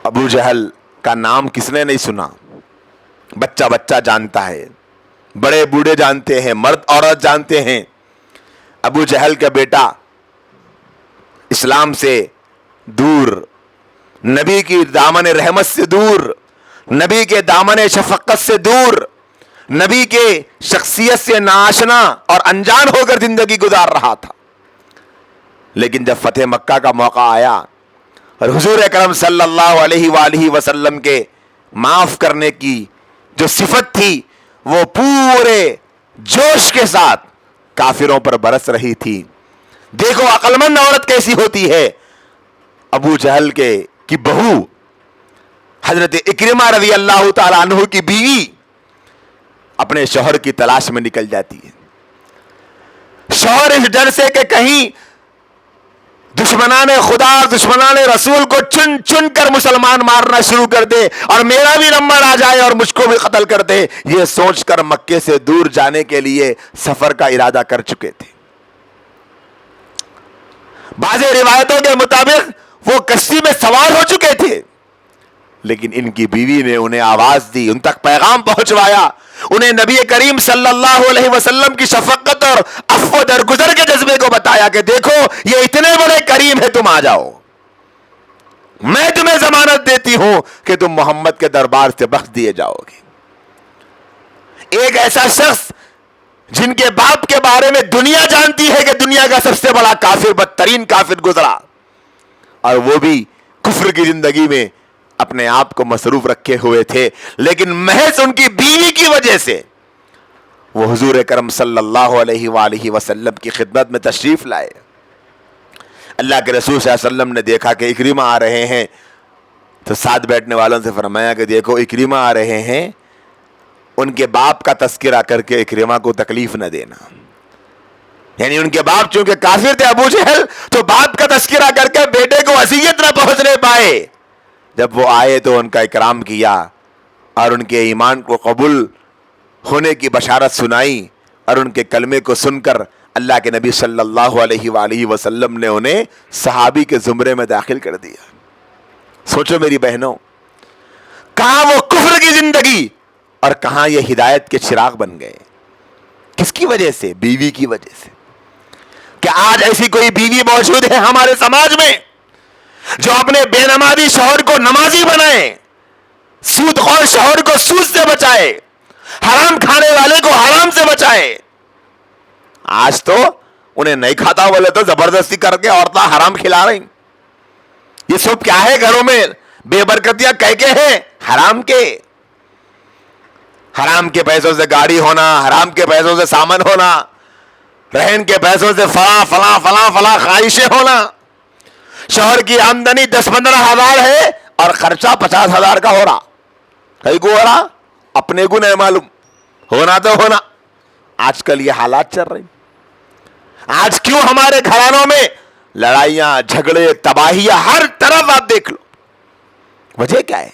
ابو جہل کا نام کس نے نہیں سنا؟ بچہ بچہ جانتا ہے، بڑے بوڑھے جانتے ہیں، مرد عورت جانتے ہیں۔ ابو جہل کا بیٹا اسلام سے دور، نبی کی دامن رحمت سے دور، نبی کے دامن شفقت سے دور، نبی کے شخصیت سے ناآشنا اور انجان ہو کر زندگی گزار رہا تھا۔ لیکن جب فتح مکہ کا موقع آیا اور حضور اکرم صلی اللہ علیہ وآلہ وسلم کے معاف کرنے کی جو صفت تھی وہ پورے جوش کے ساتھ کافروں پر برس رہی تھی۔ دیکھو عقل مند عورت کیسی ہوتی ہے۔ ابو جہل کی بہو حضرت اکرمہ رضی اللہ تعالی عنہ کی بیوی اپنے شوہر کی تلاش میں نکل جاتی ہے۔ شوہر اس ڈر سے کہ کہیں دشمنان خدا دشمنان رسول کو چن چن کر مسلمان مارنا شروع کر دے اور میرا بھی نمبر آ جائے اور مجھ کو بھی قتل کر دے، یہ سوچ کر مکے سے دور جانے کے لیے سفر کا ارادہ کر چکے تھے۔ بعض روایتوں کے مطابق وہ کشتی میں سوار ہو چکے تھے، لیکن ان کی بیوی نے انہیں آواز دی، ان تک پیغام پہنچوایا، انہیں نبی کریم صلی اللہ علیہ وسلم کی شفقت اور عفو درگزر کے جذبے کو بتایا کہ دیکھو یہ اتنے بڑے کریم ہے، تم آ جاؤ، میں تمہیں ضمانت دیتی ہوں کہ تم محمد کے دربار سے بخش دیے جاؤ گے۔ ایک ایسا شخص جن کے باپ کے بارے میں دنیا جانتی ہے کہ دنیا کا سب سے بڑا کافر، بدترین کافر گزرا، اور وہ بھی کفر کی زندگی میں اپنے آپ کو مصروف رکھے ہوئے تھے، لیکن محض ان کی بیوی کی وجہ سے وہ حضور اکرم صلی اللہ علیہ وآلہ وسلم کی خدمت میں تشریف لائے۔ اللہ کے رسول صلی اللہ علیہ وسلم نے دیکھا کہ اکرمہ آ رہے ہیں تو ساتھ بیٹھنے والوں سے فرمایا کہ دیکھو اکرمہ آ رہے ہیں، ان کے باپ کا تذکرہ کر کے اکرمہ کو تکلیف نہ دینا۔ یعنی ان کے باپ چونکہ کافر تھے ابو جہل، تو باپ کا تذکرہ کر کے بیٹے کو اذیت نہ پہنچنے پائے۔ جب وہ آئے تو ان کا اکرام کیا اور ان کے ایمان کو قبول ہونے کی بشارت سنائی، اور ان کے کلمے کو سن کر اللہ کے نبی صلی اللہ علیہ وآلہ وسلم نے انہیں صحابی کے زمرے میں داخل کر دیا۔ سوچو میری بہنوں، کہاں وہ کفر کی زندگی اور کہاں یہ ہدایت کے چراغ بن گئے۔ کس کی وجہ سے؟ بیوی کی وجہ سے۔ کیا آج ایسی کوئی بیوی موجود ہے ہمارے سماج میں جو اپنے بے نمازی شوہر کو نمازی بنائے، سود خور شوہر کو سود سے بچائے، حرام کھانے والے کو حرام سے بچائے؟ آج تو انہیں نہیں کھاتا بولے تو زبردستی کر کے عورتیں حرام کھلا رہی۔ یہ سب کیا ہے؟ گھروں میں بے برکتیاں کہہ کے ہیں حرام کے۔ حرام کے پیسوں سے گاڑی ہونا، حرام کے پیسوں سے سامان ہونا، رہن کے پیسوں سے فلاں فلاں فلاں فلاں خواہشیں ہونا۔ شوہر کی آمدنی 10-15 ہزار ہے اور خرچہ 50 ہزار کا ہو رہا، کئی کو ہو رہا، اپنے کو نہیں معلوم، ہونا تو ہونا۔ آج کل یہ حالات چل رہے ہیں۔ آج کیوں ہمارے گھرانوں میں لڑائیاں، جھگڑے، تباہیاں ہر طرف آپ دیکھ لو؟ وجہ کیا ہے؟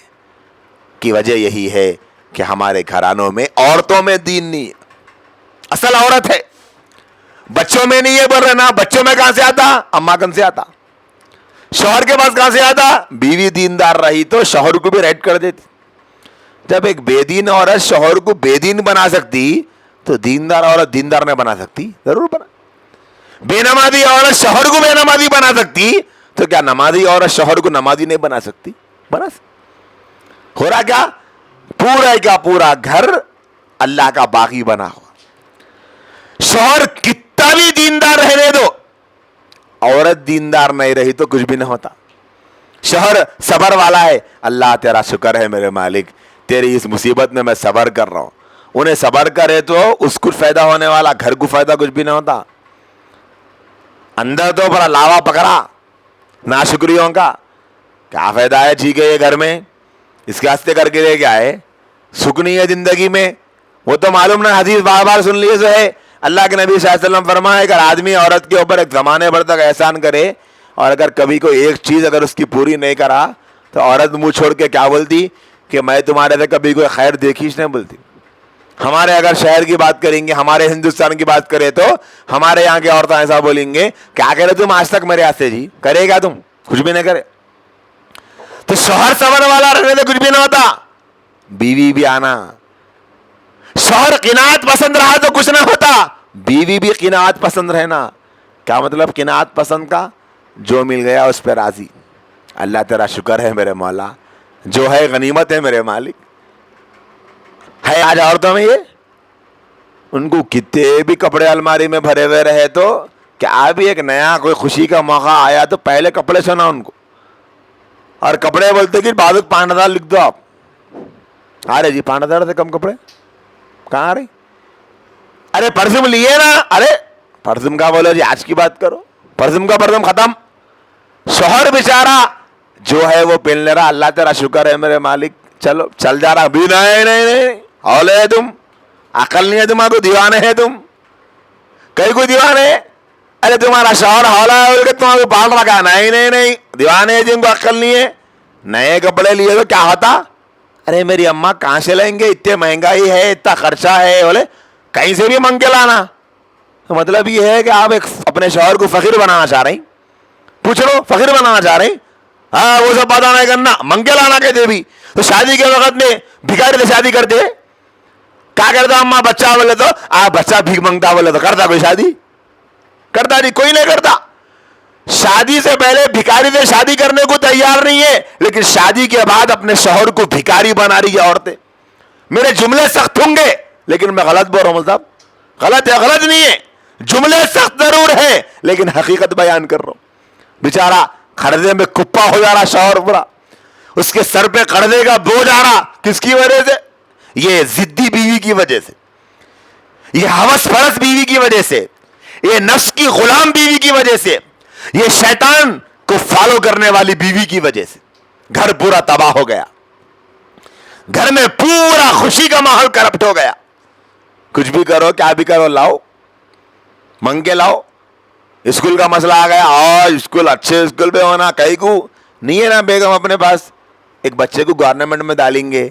کہ وجہ یہی ہے کہ ہمارے گھرانوں میں عورتوں میں دین نہیں ہے۔ اصل عورت ہے، بچوں میں نہیں ہے۔ بول رہے نا، بچوں میں کہاں سے آتا؟ اماں کن سے آتا۔ شوہر کے پاس کہاں سے آتا؟ بیوی دیندار رہی تو شوہر کو بھی ریٹ کر دیتی۔ جب ایک بے دین عورت شوہر کو بے دین بنا سکتی تو دیندار عورت دیندار نہیں بنا سکتی؟ ضرور بنا۔ بے نمازی عورت شوہر کو بے نمازی بنا سکتی تو کیا نمازی عورت شوہر کو نمازی نہیں بنا سکتی؟ بنا سکتی۔ ہو رہا کیا؟ پورا کا پورا گھر اللہ کا باغی بنا ہوا۔ شوہر کتنا بھی دیندار رہنے دو، عورت دیندار نہیں رہی تو کچھ بھی نہ ہوتا۔ شوہر صبر والا ہے، اللہ تیرا شکر ہے میرے مالک، تیری اس مصیبت میں صبر کر رہا ہوں، انہیں صبر کرے تو اس کو فائدہ ہونے والا، گھر کو فائدہ کچھ بھی نہ ہوتا۔ اندر تو بڑا لاوا پکڑا ناشکریوں کا، کیا فائدہ ہے؟ ٹھیک ہے یہ گھر میں اس کے ہاستے کر کے لے کے آئے، سکھ نہیں ہے زندگی میں، وہ تو معلوم نہ، حدیث بار بار سن لیے جو ہے۔ اللہ کے نبی صلی اللہ علیہ وسلم فرمائے اگر آدمی عورت کے اوپر ایک زمانے بھر تک احسان کرے اور اگر کبھی کوئی ایک چیز اگر اس کی پوری نہیں کرا تو عورت منہ چھوڑ کے کیا بولتی کہ میں تمہارے سے کبھی کوئی خیر دیکھیش نہیں بولتی۔ ہمارے اگر شہر کی بات کریں گے، ہمارے ہندوستان کی بات کریں تو ہمارے یہاں کی عورتیں ایسا بولیں گے کیا کرے تم آج تک میرے ہاتھ سے جی، کرے گا تم؟ کچھ بھی نہیں کرے۔ تو شوہر صبر والا رہنے سے کچھ بھی نہ ہوتا، بیوی بھی آنا. شوہر قناعت پسند رہا تو کچھ نہ ہوتا، بیوی بھی قناعت پسند رہنا. کیا مطلب قناعت پسند کا؟ جو مل گیا اس پہ راضی. اللہ تیرا شکر ہے میرے مولا، جو ہے غنیمت ہے میرے مالک. ہے آج عورتوں میں یہ، ان کو کتنے بھی کپڑے الماری میں بھرے ہوئے رہے تو کیا بھی ایک نیا کوئی خوشی کا موقع آیا تو پہلے کپڑے سنا ان کو. اور کپڑے بولتے کہ 5,000 لکھ دو آپ. ارے جی 5,000 سے کم کپڑے کہاں آ رہے؟ ارے پرفیوم لیے نا، ارے پرفیوم کا بولو جی، آج کی بات کرو، پرفیوم کا پرفیوم ختم. شوہر بیچارہ جو ہے وہ پہن لے رہا، اللہ تیرا شکر ہے میرے مالک، چلو چل جا رہا. بھی نہیں ہولے ہے تم، عقل نہیں ہے تمہارا، دیوانے ہیں تم. کئی کوئی دیوانے ہے، ارے تمہارا شوہر ہولا ہے کہ تمہارا پال رکھا. نہیں دیوانے ہیں جن کو عقل نہیں ہے. نئے کپڑے لیے تو کیا ہوتا؟ ارے میری اماں کہاں سے لیں گے، اتنے مہنگائی ہے، اتنا خرچہ ہے، بولے کہیں سے بھی منگ کے لانا. تو مطلب یہ ہے کہ آپ ایک اپنے شوہر کو فقیر بنانا چاہ رہے ہیں. پوچھ لو فقیر بنانا چاہ رہے ہیں. ہاں وہ سب پتا نہیں کرنا، منگ کے لانا کہتے بھی. تو شادی کے وقت میں بھکاری سے شادی کرتے، کیا کرتا اماں بچہ بولے تو بچہ بھیک منگتا بولے تو کرتا کوئی شادی؟ کرتا نہیں، کوئی نہیں کرتا. شادی سے پہلے بھکاری سے شادی کرنے کو تیار نہیں ہے، لیکن شادی کے بعد اپنے شوہر کو بھکاری بنا رہی ہے عورتیں. میرے جملے سخت ہوں گے لیکن میں غلط بول رہا ہوں صاحب. غلط ہے، غلط نہیں ہے، جملے سخت ضرور ہے لیکن حقیقت بیان کر رہا ہوں. بیچارہ قرضے میں کپا ہو جا رہا شوہر پورا، اس کے سر پہ قرضے کا بوجھ آ رہا. کس کی وجہ سے؟ یہ ضدی بیوی کی وجہ سے، یہ ہوس پرست بیوی کی وجہ سے، یہ نفس کی غلام بیوی کی وجہ سے، یہ شیطان کو فالو کرنے والی بیوی کی وجہ سے. گھر پورا تباہ ہو گیا، گھر میں پورا خوشی کا ماحول کرپٹ ہو گیا. کچھ بھی کرو، کیا بھی کرو، لاؤ منگ کے لاؤ. اسکول کا مسئلہ آ گیا، اور اسکول اچھے اسکول پہ ہونا، کہیں کو نہیں ہے نا بیگم اپنے پاس. ایک بچے کو گورنمنٹ میں ڈالیں گے،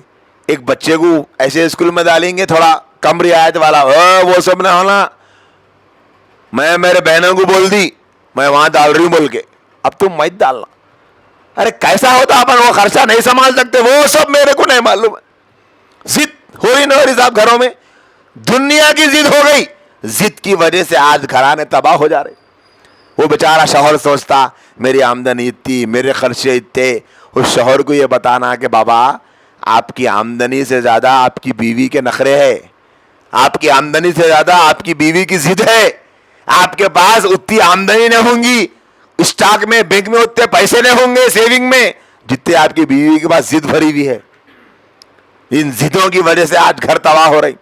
ایک بچے کو ایسے اسکول میں ڈالیں گے تھوڑا کم رعایت والا، وہ سب نہ ہونا. میں میرے بہنوں کو بول دی میں وہاں ڈال رہی ہوں بول کے، اب تم مت ڈالنا. ارے کیسا ہوتا اپن وہ خرچہ نہیں سنبھال سکتے، وہ سب میرے کو نہیں معلوم ہے. ضد ہو رہی نہ ہو رہی صاحب گھروں میں، دنیا کی ضد ہو گئی. ضد کی وجہ سے آج گھرانے تباہ ہو جا رہے. وہ بیچارہ شوہر سوچتا میری آمدنی اتنی، میرے خرچے اتنے. اس شوہر کو یہ بتانا کہ بابا آپ کی آمدنی سے زیادہ آپ کی بیوی کے نخرے ہے، آپ کی آمدنی سے زیادہ آپ کی بیوی کی ضد ہے. آپ کے پاس اتنی آمدنی نہیں ہوں گی، اسٹاک میں بینک میں اتنے پیسے نہیں ہوں گے سیونگ میں، جتنے آپ کی بیوی کے پاس ضد بھری ہوئی ہے. ان ضدوں کی وجہ سے آج گھر تباہ ہو رہی.